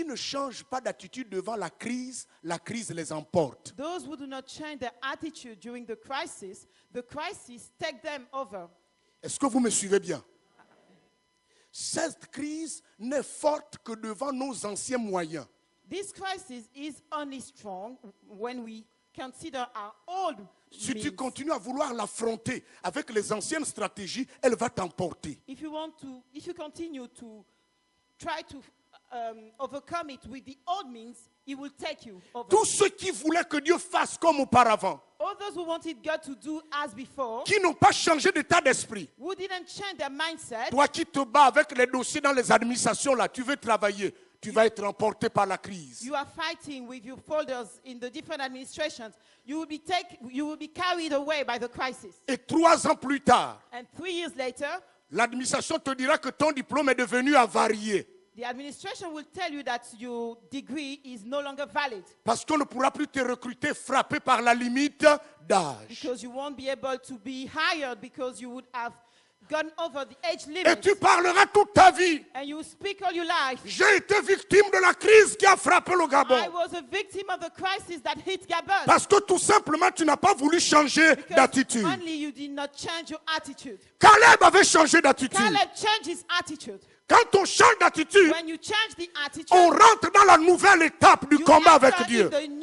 ne changent pas d'attitude devant la crise les emporte. Those who do not change their attitude during the crisis take them over. Est-ce que vous me suivez bien? Cette crise n'est forte que devant nos anciens moyens. This crisis is only strong when we consider our old Si tu means. continues à vouloir l'affronter avec les anciennes stratégies, elle va t'emporter. If you continue to try to overcome it with the old means, it will take you over. Tous ceux qui voulaient que Dieu fasse comme auparavant, All those who wanted God to do as before, qui n'ont pas changé d'état d'esprit. who didn't change their mindset, Toi qui te bats avec les dossiers dans les administrations, là, tu veux travailler, tu vas être emporté par la crise. you are fighting with your folders in the different administrations, you will be carried away by the crisis. Et 3 ans plus tard, And 3 years later, l'administration te dira que ton diplôme est devenu avarié. the administration will tell you that your degree is no longer valid Parce qu'on ne pourra plus te recruter frappé par la limite d'âge. because you won't be able to be hired because you would have gone over the age Et limit. tu parleras toute ta vie. And you speak all your life. J'ai été victime de la crise qui a frappé le Gabon. I was a victim of the crisis that hit Gabon. Parce que tout simplement, tu n'as pas voulu changer Because d'attitude. only you did not change your attitude. Caleb avait changé d'attitude. Caleb changed his attitude. Quand on change d'attitude, When you change the attitude, on rentre dans la nouvelle étape du you combat avec enter Dieu. in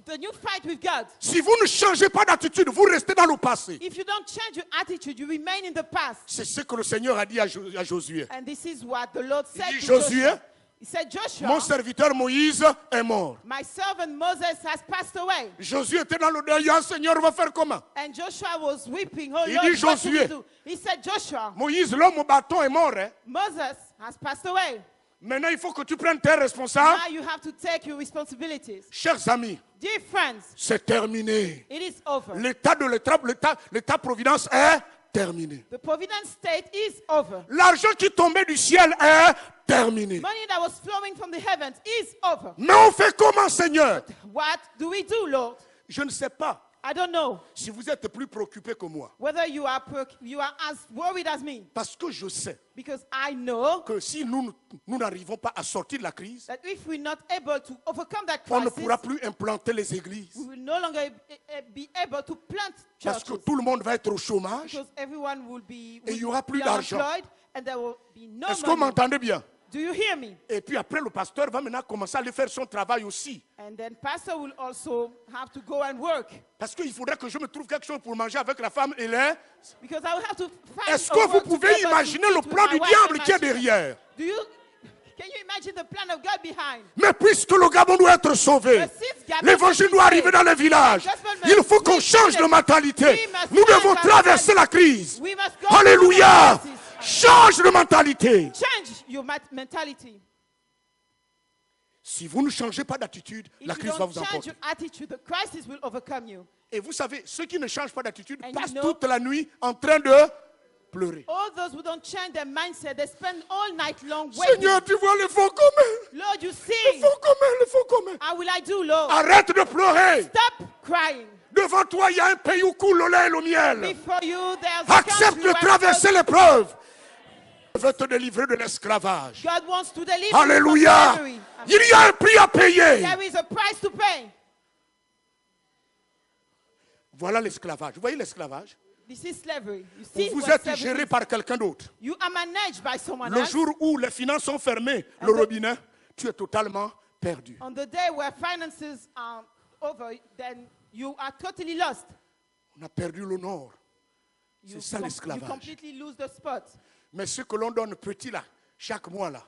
the new fight with God. Si vous ne changez pas d'attitude, vous restez dans le passé. If you don't change your attitude, you remain in the past. C'est ce que le Seigneur a dit à Josué. And this is what the Lord said Il dit, to Josué, Joshua. He said, Joshua, mon serviteur Moïse est mort. my servant Moses has passed away. Josué était dans le deuil. Ah, Seigneur, va faire comment? And Joshua was weeping. Oh Il Lord, dit, what should we Josué. do? He said, Joshua, Moïse, l'homme au bâton est mort. Hein? Moses has passed away. Maintenant, il faut que tu prennes tes responsables. Now you have to take your responsibilities. Chers amis, Dear friends, c'est terminé. it is over. L'état-providence est terminé. The providence state is over. L'argent qui tombait du ciel est terminé. Money that was flowing from the heavens is over. Mais on fait comment, Seigneur? What do we do, Lord? Je ne sais pas I don't know si vous êtes plus préoccupé que moi. whether you are as worried as me, Parce que je sais because I know que si nous n'arrivons pas à sortir de la crise, that if we're not able to overcome that on ne crisis, pourra plus implanter les églises. we will no longer be able to plant Parce que churches tout le monde va être au chômage. because everyone will be, Et il y aura plus be d'argent. unemployed and there will be no Est-ce que vous money. m'entendez bien? Do you hear me? Et puis après, le pasteur va maintenant commencer à aller faire son travail aussi. And then pastor will also have to go and work Parce qu'il faudrait que je me trouve quelque chose pour manger avec la femme et les... because I will have to find Est-ce a que vous work to pouvez be able to imaginer eat le with plan my du wife diable and my qui est children. derrière? Can you imagine the plan of God behind? Mais puisque le Gabon doit être sauvé, But since Gabon l'évangile must be doit saved, arriver dans les villages, gospel il must faut qu'on be change de saved. mentalité. We must Nous change devons our traverser mentality. la crise. We must go Alléluia! through the crisis. Change de mentalité. Change your mentality. Si vous ne changez pas d'attitude, If la you crise va don't vous change emporter. your attitude, the crisis will overcome you. Et vous savez, ceux qui ne changent pas d'attitude And passent you know- toute la nuit en train de pleurer. All those who don't change their mindset, they spend all night long waiting. Seigneur, tu vois les fonds communs. Lord, you Les see, fonds communs, les fonds communs. how will I do, Lord? Arrête de pleurer. Stop crying. Devant toi, il y a un pays où coule le lait et le miel. Before you, there's a Accepte country de where traverser l'épreuve. Je veux te délivrer de l'esclavage. God wants to deliver you from Alléluia. slavery. Il y a un prix à payer. There is a price to pay. Voilà l'esclavage. Vous voyez l'esclavage? This is slavery. You see, Vous what êtes slavery géré is? par quelqu'un d'autre. You are managed by someone Le else. jour où les finances sont fermées, le the- robinet, tu es totalement perdu. On the day where finances are over, then you are totally lost. On a perdu le nord. C'est ça You l'esclavage. completely lose the spot. Mais ce que l'on donne petit là, chaque mois là,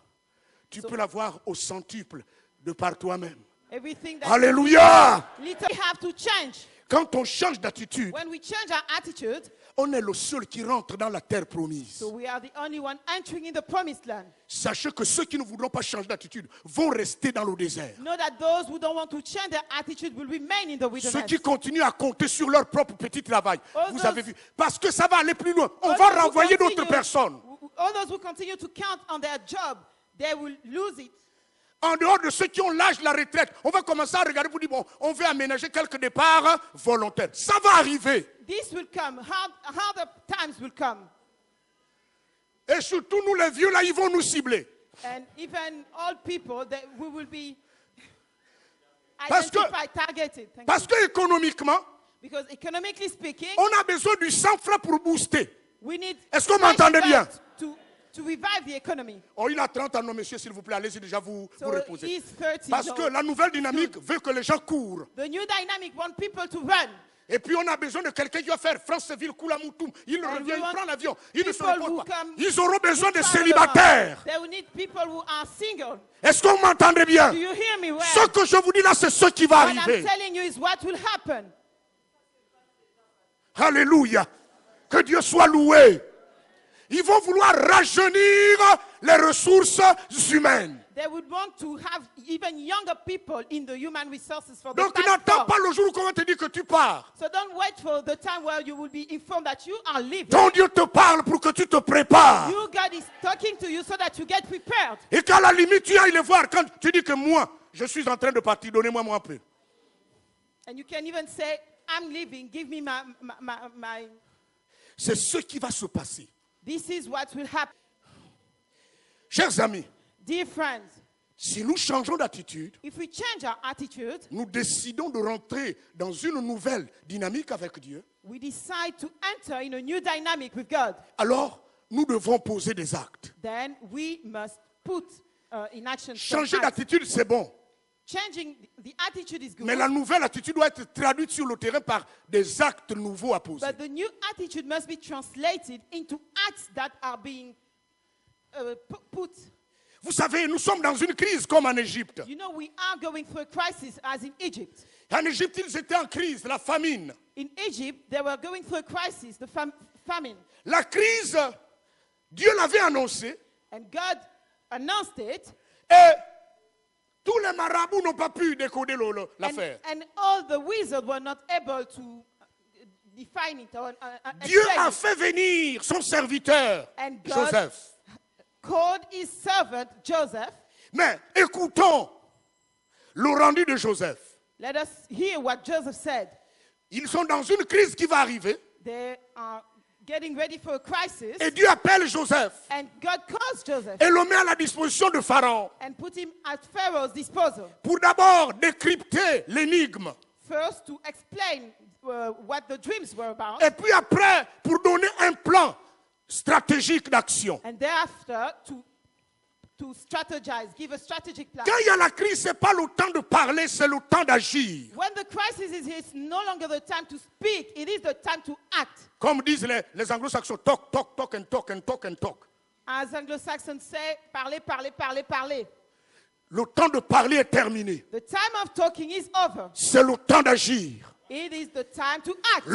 tu peux l'avoir au centuple de par toi-même. Everything that Alléluia! you literally have to change. Quand on change d'attitude, When we change our attitude, on est le seul qui rentre dans la terre promise. so we are the only one entering in the promised land. Sachez que ceux qui ne voudront pas changer d'attitude vont rester dans le désert. Know that those who don't want to change their attitude will remain in the Ceux wilderness. qui continuent à compter sur leur propre petit travail, All vous those- avez vu, parce que ça va aller plus loin. On All va those who renvoyer continue- d'autres personnes. All those who continue to count on their job, they will lose it. En dehors de ceux qui ont l'âge de la retraite, on va commencer à regarder pour dire, bon, on veut aménager quelques départs volontaires. Ça va arriver. This will come. How the times will come. Et surtout, nous les vieux, là, ils vont nous cibler. And even old people, that we will be Parce que- identified, targeted. Thank Parce you. que économiquement, Because economically speaking, on a besoin du 100 francs pour booster. we need Est-ce que vous fresh m'entendez bien? funds to revive the economy. Oh, il a 30 ans, non, monsieur, s'il vous plaît, allez-y déjà vous So reposer. he's 30. Parce que la nouvelle dynamique veut que les gens courent. The new dynamic want people to run. Et puis on a besoin de quelqu'un qui va faire Franceville, Koulamoutoum. Il And revient, we il want prend l'avion. Il ne se people who repose pas. come- Ils auront besoin de who travel célibataires. around. They will need people who are single. Est-ce que vous m'entendez bien? Do you hear me well? Ce que je vous dis là, c'est ce qui va What I'm arriver. telling you is what will happen. Alléluia. Que Dieu soit loué. Ils vont vouloir rajeunir les ressources humaines. They would want to have even younger people in the human resources for the Donc task n'attends force. pas le jour où on va te dire que tu pars. So don't wait for the time where you will be informed that you are leaving. Ton Dieu te parle pour que tu te prépares. You, God is talking to you so that you get prepared. Et qu'à la limite, tu ailles les voir quand tu dis que moi, je suis en train de partir, donnez-moi un peu. And you can even say, I'm leaving, give me my. C'est ce qui va se passer. This is what will happen. Chers amis, Dear friends, si nous changeons d'attitude, if we change our attitude, nous décidons de rentrer dans une nouvelle dynamique avec Dieu, we decide to enter in a new dynamic with God, alors nous devons poser des actes. then we must put in action some Changer acts. d'attitude, c'est bon. Changing the attitude is good, Mais la nouvelle attitude doit être traduite sur le terrain par des actes nouveaux à poser. but the new attitude must be translated into acts that are being put. Vous savez, nous sommes dans une crise comme en Égypte. You know, we are going through a crisis as in Egypt. En Égypte, ils étaient en crise, la famine. In Egypt, they were going through a crisis, the famine. La crise, Dieu l'avait annoncée And God announced it, et tous les marabouts n'ont pas pu décoder l'affaire. and all the wizards were not able to define it or Dieu explain a it. fait venir son serviteur, And God Joseph. called his servant Joseph. Mais écoutons le rendu de Joseph. Let us hear what Joseph said. Ils sont dans une crise qui va arriver They are getting ready for a crisis, et Dieu appelle Joseph and God calls Joseph et le met à la disposition de Pharaon and put him at Pharaoh's disposal. pour d'abord décrypter l'énigme First, to explain what the dreams were about, et puis après pour donner un plan stratégique d'action. and thereafter to strategize, give a strategic plan. Quand il y a la crise, ce n'est pas le temps de parler, c'est le temps d'agir. When the crisis is here, it's no longer the time to speak, it is the time to act. Comme disent les anglo-saxons, talk, talk, talk and talk and talk and talk. As Anglo-Saxons say, parler, parler, parler, parler. Le temps de parler est terminé. The time of talking is over. C'est le temps d'agir. It is the time to act.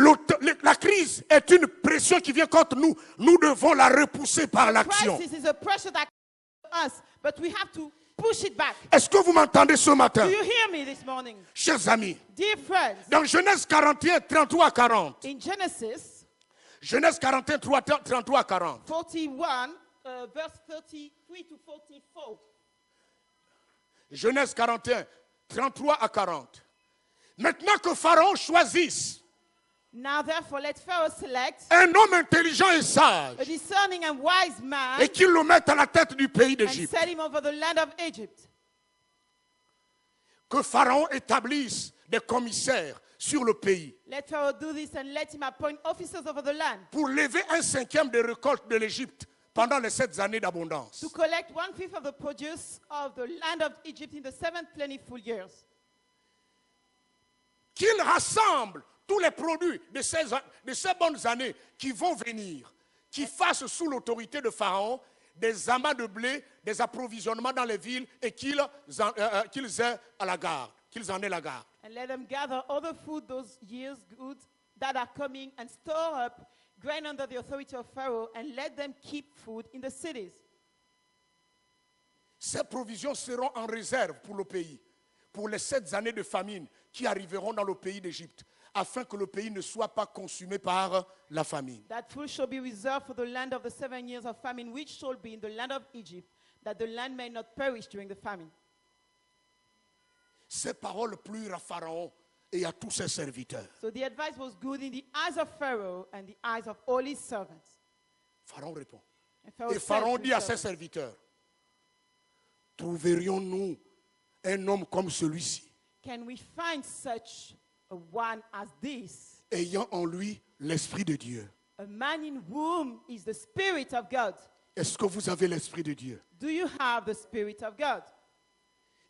La crise est une pression qui vient contre nous. Nous devons la repousser par l'action. Crisis is a pressure that comes to us, but we have to push it back. Est-ce que vous m'entendez ce matin? Do you hear me this morning? Chers amis, Dear friends, dans Genèse 41, 33 à 40. in Genesis Genèse 41, 33 à 40. 41, verse 33 to 44. Genèse 41, 33 à 40. Maintenant que Pharaon choisisse Now therefore let Pharaoh select un homme intelligent et sage a discerning and wise man et qu'il le mette à la tête du pays and d'Égypte. set him over the land of Egypt. Que Pharaon établisse des commissaires sur le pays Let Pharaoh do this and let him appoint officers over the land pour lever 1/5 des récoltes de l'Égypte pendant les 7 années d'abondance. to collect 1/5 of the produce of the land of Egypt in the 7 plentiful years. Qu'il rassemble tous les produits de ces bonnes années qui vont venir, qui fassent sous l'autorité de Pharaon des amas de blé, des approvisionnements dans les villes et qu'ils aient à la garde, qu'ils en aient la garde. And let them gather all the food those years' goods that are coming and store up grain under the authority of Pharaoh and let them keep food in the cities. Ces provisions seront en réserve pour le pays, pour les 7 années de famine qui arriveront dans le pays d'Égypte, afin que le pays ne soit pas consumé par la famine. That food shall be reserved for the land of the 7 years of famine, which shall be in the land of Egypt, that the land may not perish during the famine. Ces paroles plurent à Pharaon et à tous ses serviteurs. So the advice was good in the eyes of Pharaoh and the eyes of all his servants. Pharaon répond. And Pharaoh Et said Pharaon to dit his à ses servants, serviteurs, trouverions-nous un homme comme celui-ci, Can we find such a one as this? ayant en lui l'Esprit de Dieu? A man in whom is the Spirit of God. Est-ce que vous avez l'Esprit de Dieu? Do you have the Spirit of God?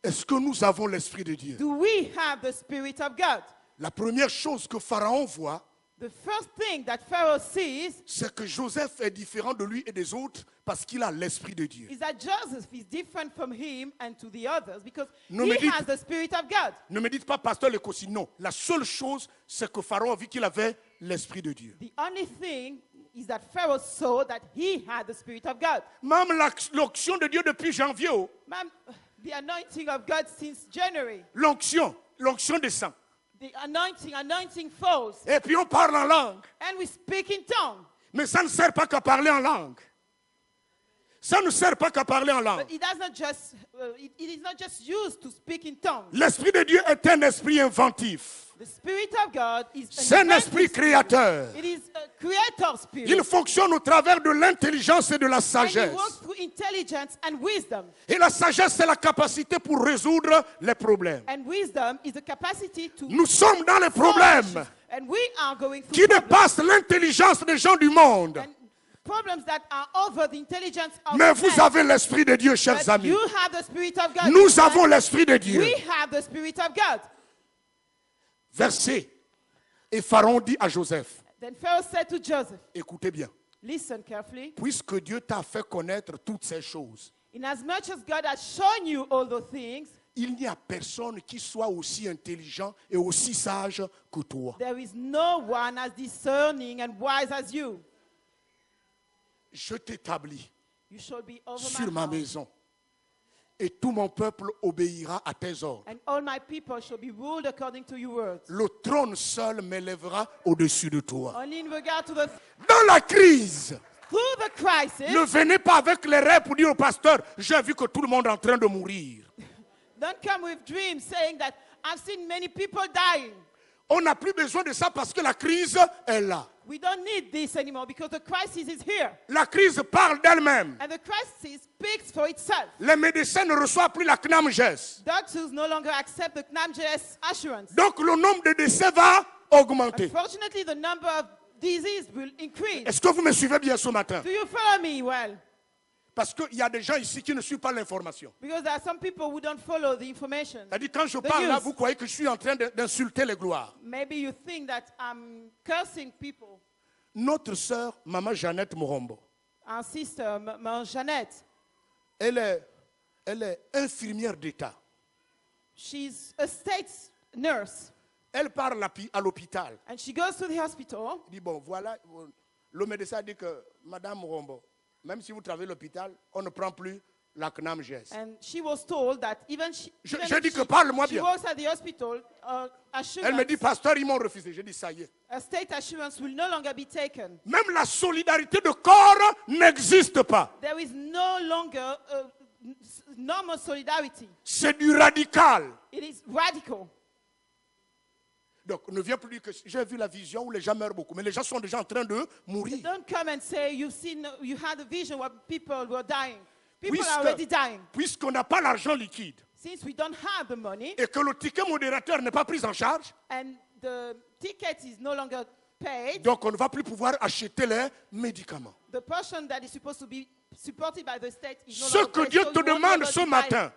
Est-ce que nous avons l'Esprit de Dieu? Do we have the Spirit of God? La première chose que Pharaon voit, The first thing that Pharaoh sees c'est que Joseph est différent de lui et des autres parce qu'il a l'Esprit de Dieu. is that Joseph is different from him and to the others because Ne he me dites- has the Spirit of God. Ne me dites pas, pasteur Lekosi, non. La seule chose, c'est que Pharaon a vu qu'il avait l'Esprit de Dieu. The only thing is that Pharaoh saw that he had the Spirit of God. Même l'onction de Dieu depuis janvier, oh, Ma'am, the anointing of God since January. l'onction descend. The anointing falls. Et puis on parle en langue. And we speak in tongue. Mais ça ne sert pas qu'à parler en langue. Ça ne sert pas qu'à parler en langue. But it does not just, it is not just used to speak in tongues. L'Esprit de Dieu est un esprit inventif. The Spirit of God is C'est un esprit inventive créateur. spirit. It is a creator spirit. Il fonctionne au travers de l'intelligence et de la And he sagesse. works through intelligence and wisdom. Et la sagesse, c'est la capacité pour résoudre les problèmes. And wisdom is the capacity to Nous sommes dans les problèmes and we are going through qui problems, dépassent l'intelligence des gens du monde. and problems that are over the intelligence of Mais man. vous avez l'Esprit de Dieu, chers But amis. you have the Spirit of God. Nous avons l'Esprit de Dieu. We have the Spirit of God. Verset. Et Pharaon dit à Joseph, Then Pharaoh said to Joseph, écoutez bien, listen carefully. puisque Dieu t'a fait connaître toutes ces choses, Inasmuch as God has shown you all those things, il n'y a personne qui soit aussi intelligent et aussi sage que toi. there is no one as discerning and wise as you. Je t'établis You shall be over sur my ma house, maison et tout mon peuple obéira à tes ordres. and all my people shall be ruled according to your words. Le trône seul m'élèvera au-dessus de toi. Only in regard to the Dans la crise, through the crisis, ne venez pas avec les rêves pour dire au pasteur, j'ai vu que tout le monde est en train de mourir. don't come with dreams saying that I've seen many people dying. On n'a plus besoin de ça parce que la crise est là. We don't need this anymore because the crisis is here. La crise parle d'elle-même. And the crisis speaks for itself. Les médecins ne reçoivent plus la CNAMGES. Doctors no longer accept the CNAMJS assurance. Donc le nombre de décès va augmenter. Unfortunately, the number of disease will increase. Est-ce que vous me suivez bien ce matin? Do you follow me well? Parce qu'il y a des gens ici qui ne suivent pas l'information. Because there are some people who don't follow the information. C'est-à-dire quand je The parle là, news. vous croyez que je suis en train d'insulter les gloires. Maybe you think that I'm cursing people. Notre sœur, Maman Jeannette Morombo, Our sister, Jeannette, elle est infirmière d'État. she's a state nurse. Elle parle à l'hôpital. And she goes to the hospital. Elle dit, bon, voilà, le médecin dit que, Madame Morombo, même si vous travaillez à l'hôpital, on ne prend plus la CNAMGES. And she was told that even Je if dis que parle-moi she bien. works at the hospital, Elle me dit, pasteur, ils m'ont refusé. Je dis, ça y est. a state assurance will no longer be taken. Même la solidarité de corps n'existe pas. There is no longer normal solidarity. C'est du radical. It is radical. Donc, ne viens plus dire que j'ai vu la vision où les gens meurent beaucoup. Mais les gens sont déjà en train de mourir. Don't come and say you had a vision where people were dying. People are already dying. Puisqu'on n'a pas l'argent liquide Since we don't have the money et que le ticket modérateur n'est pas pris en charge, and the ticket is no longer paid, donc on ne va plus pouvoir acheter les médicaments. the portion that is supposed to be supported by the state is no Ce longer que paid, Dieu so te you won't be demande able ce to buy. matin,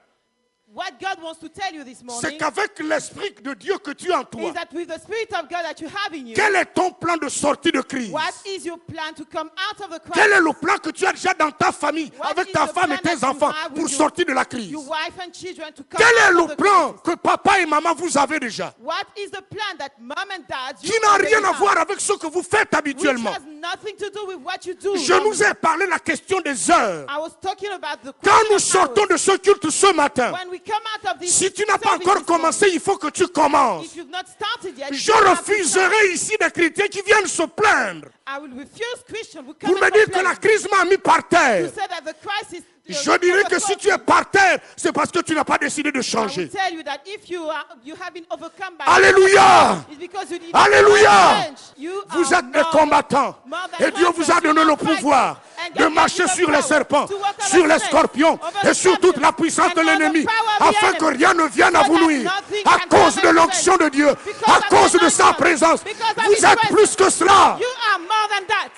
What God wants to tell you this c'est morning qu'avec l'esprit de Dieu que tu as en toi, is that with the Spirit of God that you have in you, quel est ton plan de sortie de crise? what is your plan to come out of the Quel est crisis? le plan que tu as déjà dans ta famille, What avec is ta the femme et plan tes that you enfants, have pour with sortir de la crise? Your wife and children to come Quel est out le of the plan crisis? que papa et maman vous avez déjà, What is the plan that mom and dad qui n'a already rien à have, voir avec ce que vous faites which habituellement? has nothing to do with what you do? Je nous ai parlé de la question des heures. I was talking about the Quand question nous of sortons hours. de ce culte ce matin, When we come out of this si tu n'as pas service encore this morning, commencé, il faut que tu commences. if you've not started yet, Je you have to start. refuserai ici des chrétiens qui viennent se plaindre I will refuse Christians who pour come me and dire que complain. la crise m'a mis par You terre. said that the crisis. Je dirais que si tu es par terre, c'est parce que tu n'as pas décidé de I will changer. tell you that if you have been overcome by Alléluia! it's because you did Alléluia! change. You Vous are êtes des more combattants. than Et Dieu vous a conquerors. donné You le are fighters. pouvoir. And de marcher sur les serpents, sur les scorpions et sur toute la puissance de l'ennemi, afin que rien ne vienne à vous nuire. À cause de l'onction de Dieu, à cause de sa présence, vous êtes plus que cela. You are more than that.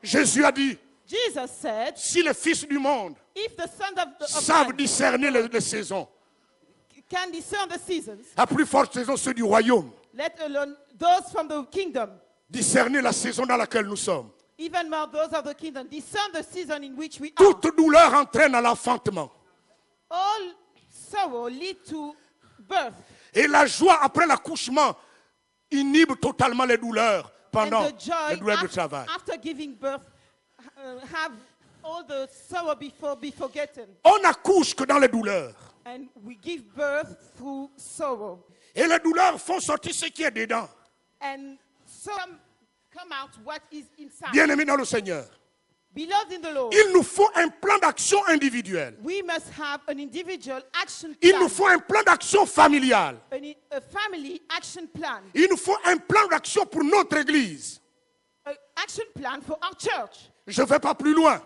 Jésus a dit, Jesus said, si les fils du monde if the sons of savent man discerner les saisons, can discern the seasons, à plus forte saison ceux du royaume, let alone those from the kingdom, discerner la saison dans laquelle nous sommes. even more those of the kingdom, discern the season in which we are. Toute douleur entraîne à l'enfantement. All sorrow lead to birth. Et la joie après l'accouchement inhibe totalement les douleurs pendant And the joy les douleurs de travail. after giving birth have all the sorrow before be forgotten. On n'accouche que dans les douleurs. And we give birth through sorrow. Et les douleurs font sortir ce qui est dedans. And some come out what is inside. Bien-aimés dans le Seigneur, Beloved in the Lord, il nous faut un plan d'action individuel. we must have an individual action Il plan. nous faut un plan d'action familial. A family action plan. Il nous faut un plan d'action pour notre Église. An action plan for our church. Je ne vais pas plus loin.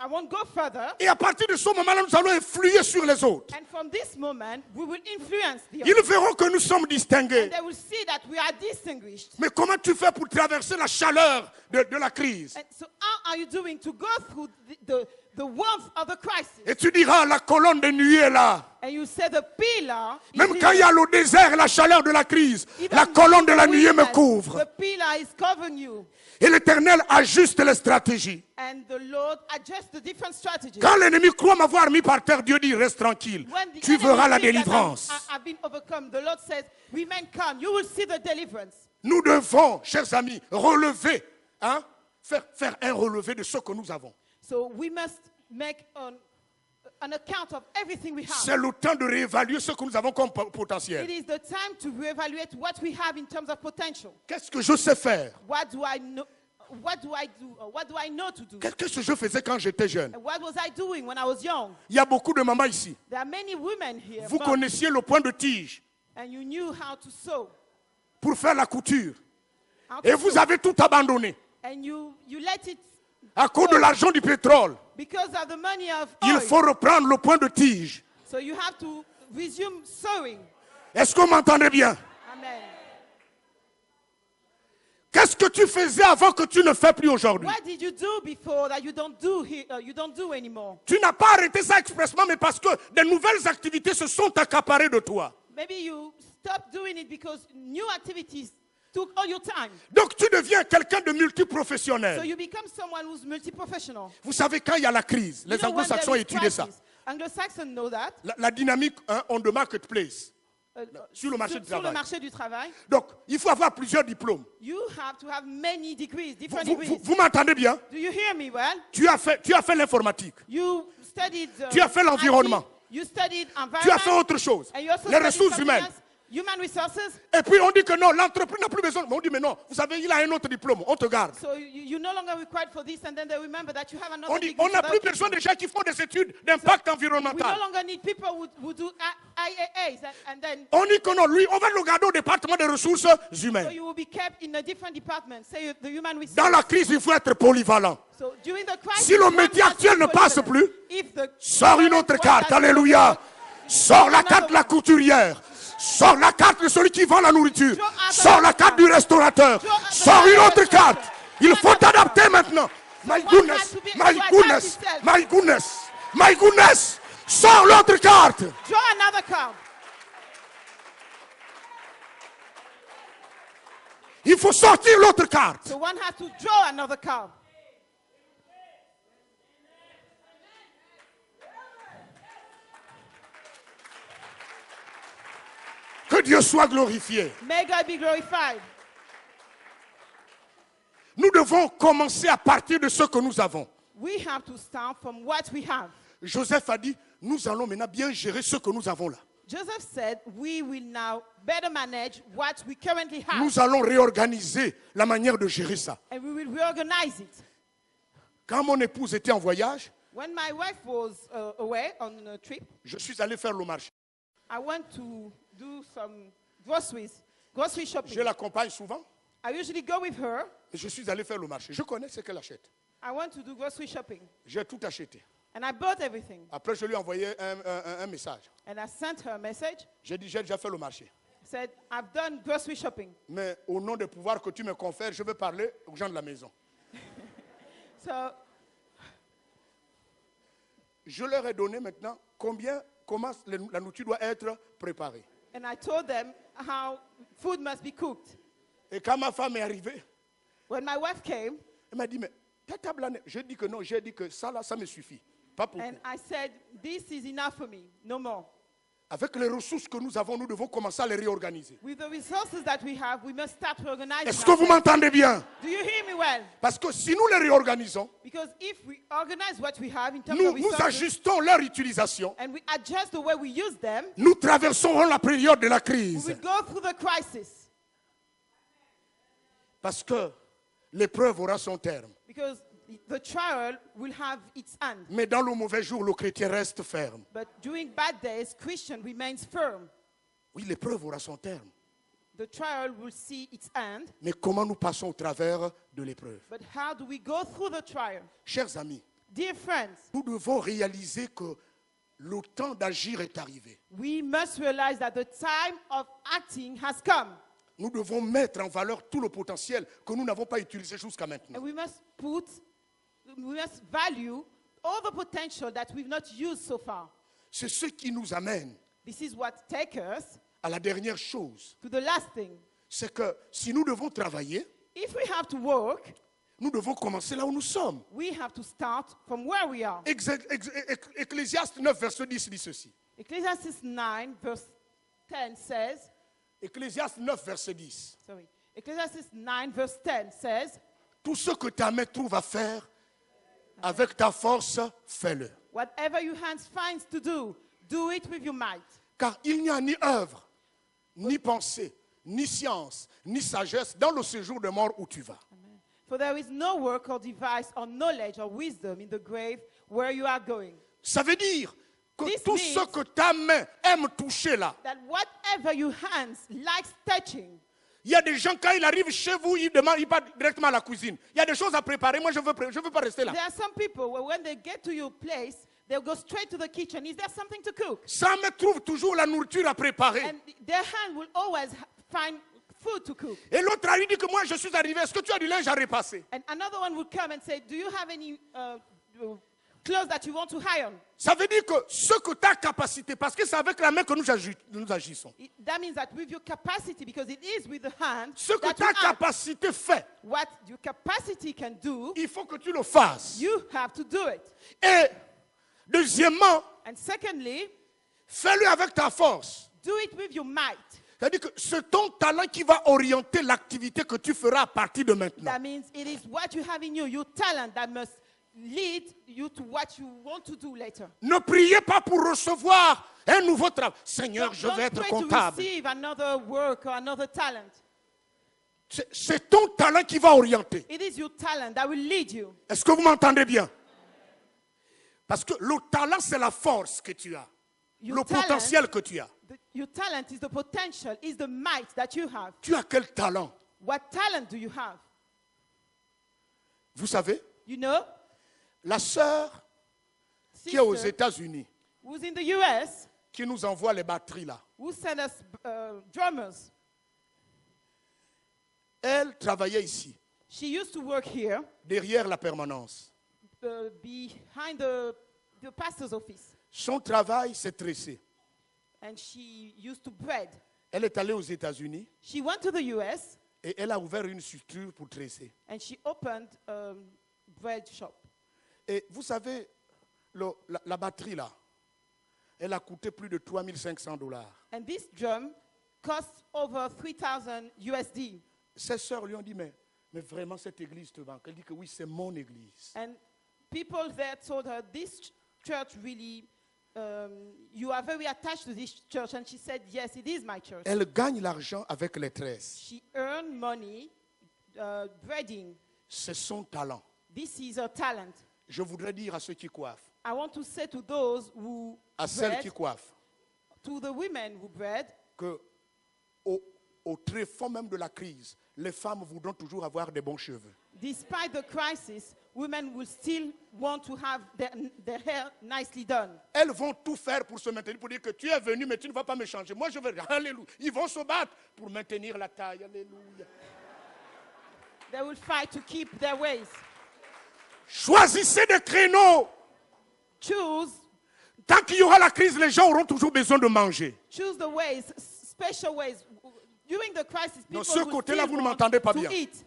I won't go further. Et à partir de ce moment-là, nous allons influer sur les autres. And from this moment, we will influence the Ils others. verront que nous sommes distingués. And they will see that we are distinguished. Mais comment tu fais pour traverser la chaleur de la crise? And so how are you doing to go through the warmth of the crisis? Et tu diras, la colonne de nuée est là. And you say the pillar is Même in quand il y a the- le désert et la chaleur de la crise, even la colonne de la in the nuée me wilderness, couvre. The pillar is covering you. Et l'Éternel ajuste les stratégies. And the Lord adjusts the different strategies. Quand l'ennemi croit m'avoir mis par terre, Dieu dit, reste tranquille. When the Tu enemy verras la thinks that délivrance. I've been overcome, the Lord says, remain calm. You will see the deliverance. Nous devons, chers amis, relever, faire un relevé de ce que nous avons. So we must make an account of everything we have. C'est le temps de réévaluer ce que nous avons comme potentiel. It is the time to reevaluate what we have in terms of potential. Qu'est-ce que je sais faire? What do I know? What do I do? Or what do I know to do? Qu'est-ce que je faisais quand j'étais jeune? And what was I doing when I was young? Il y a beaucoup de mamans ici. There are many women here. Vous moms, connaissiez le point de tige and you knew how to sew. pour faire la couture. How Et to vous sew. avez tout abandonné. And you let it, À cause de l'argent du pétrole, because of the money of il oil. faut reprendre le point de tige. So you have to resume sewing. Est-ce qu'on m'entendait bien? Amen. Qu'est-ce que tu faisais avant que tu ne fais plus aujourd'hui? What did you do before that you don't do here, you don't do anymore? Tu n'as pas arrêté ça expressement, mais parce que de nouvelles activités se sont accaparées de toi. Maybe you stopped doing it because new activities took all your time. Donc tu deviens quelqu'un de So multiprofessionnel. you become someone who's multi-professional. Vous savez, quand il y a la crise, You les know when there anglo-saxons is étudient ça. crisis, Anglo-Saxons know that. La dynamique on the marketplace. Sur le marché du Sur le travail. marché du travail, Donc, il faut avoir plusieurs diplômes. you have to have many degrees, different Vous, degrees. vous m'entendez bien? Do you hear me well? Tu as fait l'informatique. You studied. Tu as fait l'environnement. IT, you studied environment. Tu as fait autre chose. And you also Les studied ressources something humaines. else, human resources. Et puis on dit que non, l'entreprise n'a plus besoin. Mais on dit mais non, vous savez, il a un autre diplôme, on te garde. So you're no longer required for this, and then they remember that you have another On dit degree. on n'a so plus that besoin de gens qui font des études d'impact we environnemental. no longer need people who do IAAs, and then On dit que non, lui, on va le garder au département des ressources so humaines. you will be kept in a different department. Say the human resources. Dans la crise, il faut être polyvalent. So during the crisis, Si le one métier must actuel be ne passe polyvalent. plus, If the sors une autre carte, alléluia. Sors la carte de la couturière. Sors la carte de celui qui vend la nourriture. Sors la carte du restaurateur. Sors une autre carte. Il faut t'adapter maintenant. My goodness, my goodness, my goodness, my goodness. Sors l'autre carte. Draw another card. Il faut sortir l'autre carte. So one has to draw another card. Que Dieu soit glorifié. May God be glorified. Nous devons commencer à partir de ce que nous avons. We have to start from what we have. Joseph a dit, nous allons maintenant bien gérer ce que nous avons là. Joseph said, we will now better manage what we currently have. Nous allons réorganiser la manière de gérer ça. And we will reorganize it. Quand mon épouse était en voyage, When my wife was away on a trip, je suis allé faire le marché. I went to do some grocery shopping. Je l'accompagne souvent. I usually go with her. Et je suis allé faire le marché. Je connais ce qu'elle achète. I want to do grocery shopping. J'ai tout acheté. And I bought everything. Après, je lui ai envoyé un message. And I sent her a message. J'ai dit, j'ai déjà fait le marché. I said, I've done grocery shopping. Mais au nom des pouvoirs que tu me confères, je vais parler aux gens de la maison. So Je leur ai donné maintenant comment la nourriture doit être préparée. and I told them how food must be cooked. Et quand ma femme est arrivée, When my wife came, elle m'a dit, mais ta table là, j'ai dit que non, j'ai dit que ça là, ça me suffit. Pas pour and vous. I said, this is enough for me, no more. Avec les ressources que nous avons, nous devons commencer à les réorganiser. With the resources that we have, we must start reorganizing. Est-ce que vous ourselves. m'entendez bien? Do you hear me well? Parce que si nous les réorganisons, Because if we organize what we have in terms nous of resources ajustons leur utilisation, and we adjust the way we use them, nous traverserons la période de la we crise. will go through the crisis. Parce que l'épreuve aura son terme. Because the trial will have its end. Mais dans le mauvais jour, le chrétien reste ferme. But during bad days, Christian remains firm. Oui, l'épreuve aura son terme. The trial will see its end. Mais comment nous passons au travers de l'épreuve? But how do we go through the trial? Chers amis, Dear friends, nous devons réaliser que le temps d'agir est arrivé. we must realize that the time of acting has come. Nous devons mettre en valeur tout le potentiel que nous n'avons pas utilisé jusqu'à maintenant. And we must value all the potential that we've not used so far. C'est ce qui nous amène This is what takes us à la dernière chose. to the last thing. C'est que si nous devons travailler, If we have to work, nous devons commencer là où nous sommes. we have to start from where we are. Ecclésiaste 9, verset 10 dit ceci. Ecclesiastes 9, verse 10 says, Ecclésiaste 9, verset 10. Ecclesiastes 9, verse 10 says, Tout ce que ta main trouve à faire, avec ta force, fais-le. whatever your hands finds to do it with your might. Car il n'y a ni œuvre, ni pensée, ni science, ni sagesse dans le séjour de mort où tu vas. For there is no work or device or knowledge or wisdom in the grave where you are going. Ça veut dire que This tout means- ce que ta main aime toucher là, That whatever your hands likes touching, il y a des gens, quand ils arrivent chez vous, ils partent directement à la cuisine. Il y a des choses à préparer. Moi, je veux pas rester là. there are some people where when they get to your place, they'll go straight to the kitchen. Is there something to cook? Ça me trouve toujours la nourriture à préparer. And their hand will always find food to cook. Et l'autre a lui dit que moi, je suis arrivé. Est-ce que tu as du linge à repasser? And another one will come and say, do you have any clothes that you want to iron? Ça veut dire que ce que ta capacité, parce que c'est avec la main que nous agissons. That means that with your capacity, because it is with the hand, Ce que that you ta act. capacité fait, What your capacity can do, il faut que tu le fasses. you have to do it. Et deuxièmement, And secondly, fais-le avec ta force. do it with your might. C'est-à-dire que c'est ton talent qui va orienter l'activité que tu feras à partir de maintenant. That means it is what you have in you, your talent, that must lead you to what you want to do later. Ne priez pas pour recevoir un nouveau travail. Seigneur, je Don't vais être pray comptable. to receive another work or another talent. C'est ton talent qui va orienter. It is your talent that will lead you. Est-ce que vous m'entendez bien? Parce que le talent, c'est la force que tu as. Your Le talent- potentiel que tu as. Your talent is the potential, is the might that you have. Tu as quel talent? What talent do you have? Vous savez, You know, la sœur qui est aux sister États-Unis, who's in the US, qui nous envoie les batteries là, who sent us drummers. elle travaillait ici, She used to work here, derrière la permanence. behind the pastor's office, Son travail, c'est tresser. and she used to bread. Elle est allée aux États-Unis She went to the US et elle a ouvert une structure pour tresser. and she opened a bread shop. Et vous savez, la batterie là, elle a coûté plus de $3,500. And this drum cost over 3,000 USD. Ses sœurs lui ont dit, mais vraiment cette église te manque. Elle dit que oui, c'est mon église. And people there told her, this church really, you are very attached to this church. And she said, yes, it is my church. Elle gagne l'argent avec les tresses. She earned money breading. C'est son talent. This is her talent. Je voudrais dire à ceux qui coiffent, I want to say to those who à celles bread, qui coiffent, to the women who bread, que au au tréfonds même de la crise, les femmes voudront toujours avoir des bons cheveux. Despite the crisis, women will still want to have their hair nicely done. Elles vont tout faire pour se maintenir, pour dire que tu es venu, mais tu ne vas pas me changer. Moi, je veux. Alléluia. Ils vont se battre pour maintenir la taille. Alléluia. They will fight to keep their ways. Choisissez des créneaux. Choose Tant qu'il y aura la crise, les gens auront toujours besoin de manger. the ways, special ways. During the crisis, people Non, ce will côté-là, still vous ne want m'entendez pas to bien. eat.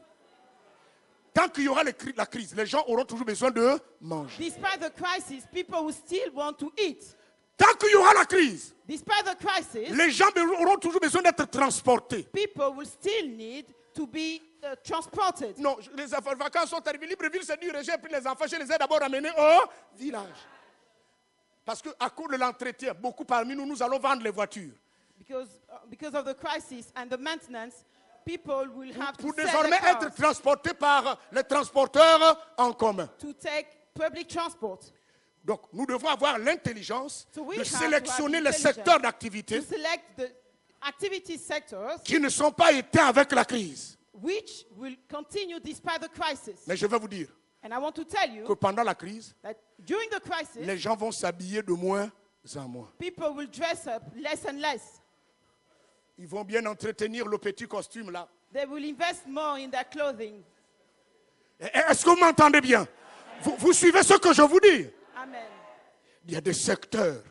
Tant qu'il y aura la crise, les gens auront toujours besoin de manger. Despite the crisis, people will still want to eat. Tant qu'il y aura la crise, Despite the crisis, les gens auront toujours besoin d'être transportés. people will still need to be transported. Non, les vacances sont arrivées. Libreville, c'est dur. J'ai pris les enfants, je les ai d'abord amenés au village. Parce qu'à cause de l'entretien, beaucoup parmi nous, nous allons vendre les voitures. Because of the crisis and the maintenance, people will have Pour to sell désormais their cars être transportés par les transporteurs en commun. to take public transport. Donc, nous devons avoir l'intelligence So we de have to sélectionner have les intelligence secteurs To d'activité select the activity sectors qui ne sont pas éteints avec la crise. which will continue despite the crisis. Mais je vais vous dire And I want to tell que you pendant la crise, that during the crisis, les gens vont s'habiller de moins en moins. people will dress up less and less. Ils vont bien entretenir le petit costume là. They will invest more in their clothing. Est-ce que vous m'entendez bien? Vous suivez ce que je vous dis? Amen. Il y a des secteurs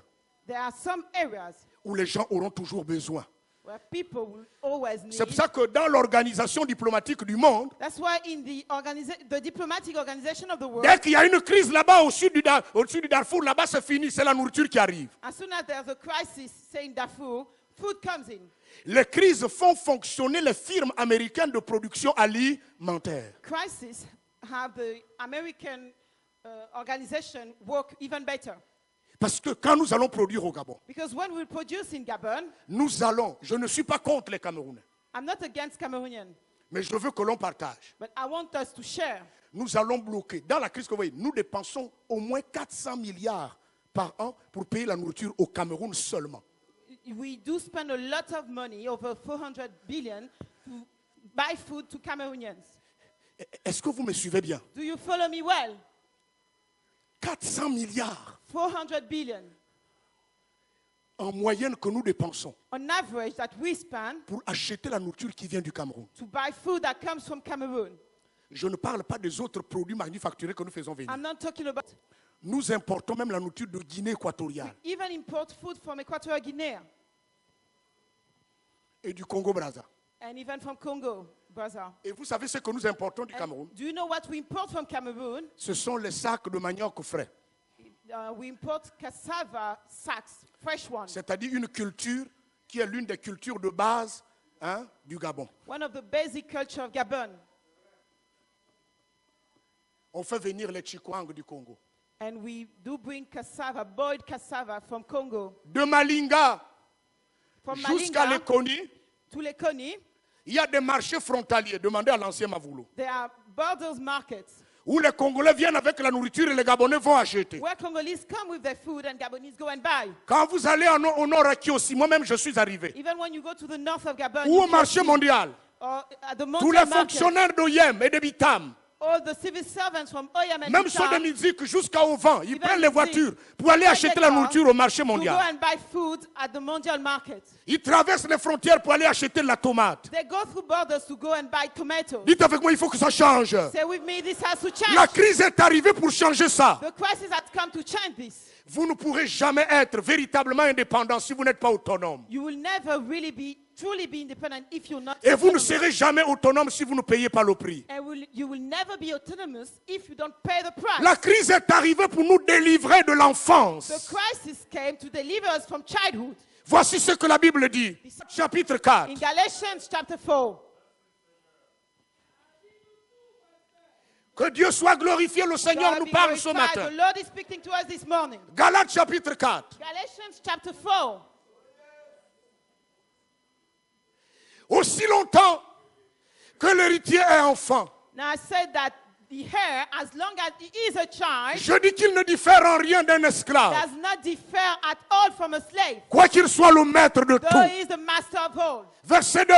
There are some areas où les gens auront toujours besoin. where people will always need. C'est pour ça que dans l'organisation diplomatique du monde, That's why in the diplomatic organization of the world, dès qu'il y a une crise là-bas au-dessus du Darfour, là-bas c'est fini, c'est la nourriture qui arrive. as soon as there's a crisis, say in Darfur, food comes in. Les crises font fonctionner les firmes américaines de production alimentaire. Crisis have the American organization work even better. Parce que quand nous allons produire au Gabon, Because when we produce in Gabon, je ne suis pas contre les Camerounais, I'm not against Cameroonian, mais je veux que l'on partage. but I want us to share. Nous allons bloquer. Dans la crise que vous voyez, nous dépensons au moins 400 milliards par an pour payer la nourriture au Cameroun seulement. We do spend a lot of money, over 400 billion, to buy food to Cameroonians. Est-ce que vous me suivez bien? Do you follow me well? 400 milliards 400 billion en moyenne que nous dépensons on average that we spend pour acheter la nourriture qui vient du Cameroun. to buy food that comes from Cameroon. Je ne parle pas des autres produits manufacturés que nous faisons venir. I'm not talking about, Nous importons même la nourriture de Guinée équatoriale even import food from Equatorial Guinea et du Congo-Brazza. and even from Congo, Brazza. Et vous savez ce que nous importons du Cameroun? Do you know what we import from Cameroon? Ce sont les sacs de manioc frais. We import cassava sacks, fresh ones. C'est-à-dire une culture qui est l'une des cultures de base du Gabon. One of the basic culture of Gabon. On fait venir les chikwang du Congo. And we do bring cassava, boiled cassava from Congo. De Malinga From jusqu'à Malinga Lekoni, to Lekoni, il y a des marchés frontaliers. Demandez à l'ancien Mavoulo. there are borders markets Où les Congolais viennent avec la nourriture et les Gabonais vont acheter. where Congolese come with their food and Gabonese go and buy. Quand vous allez au nord à Kiosi, moi-même je suis arrivé. Even when you go to the north of Gabon, Ou you au can marché see, mondial. or at the Tous les mondial market, fonctionnaires d'Oyem et de Bitam, all the civil servants from Oyam and même ceux de Bitam, Mizik jusqu'au vent, ils Even prennent les Mizik, voitures pour aller take acheter the la car nourriture au marché to go mondial. and buy food at the mondial market. Ils traversent les frontières pour aller acheter la tomate. They go through borders to go and buy tomatoes. Dites avec moi, il faut que ça change. Say with me, this has to change. La crise est arrivée pour changer ça. The crisis has come to change this. Vous ne pourrez jamais être véritablement indépendant si vous n'êtes pas autonome. You will never really truly be independent if you're not Et vous ne autonomous. serez jamais autonome si vous ne payez pas le prix. And you will never be autonomous if you don't pay the price. La crise est arrivée pour nous délivrer de The l'enfance. crisis came to deliver us from childhood. Voici ce que la Bible dit. Chapitre 4. In Galatians chapter 4. Que Dieu soit glorifié, le Seigneur God nous be parle ce glorified. matin. The Lord is speaking to us this morning. Galates chapitre 4. Galatians chapter 4. Aussi longtemps que l'héritier est enfant, Now I said that the heir, as long as he is a child, je dis qu'il ne diffère en rien d'un esclave, does not differ at all from a slave, quoi qu'il soit le maître de though tout. he is the master of all. Verset 2.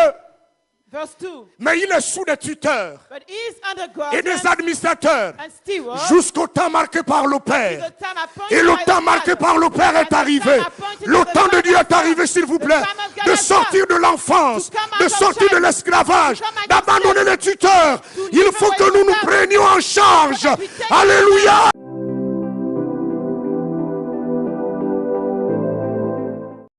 Verse 2. Mais il est sous des tuteurs But he is under et des guardians administrateurs and stewards. jusqu'au temps marqué par le To Père. the time appointed Et le by the temps marqué Father. par le Père And est the arrivé. time appointed Le by the temps de Father Dieu est has come. arrivé, s'il vous The plaît, time of God de has sortir de l'enfance, To come out de of sortir de childhood. l'esclavage, To come out of d'abandonner slavery. les tuteurs. To Il live faut away que from nous nous them. prenions en charge. So that we take Alléluia.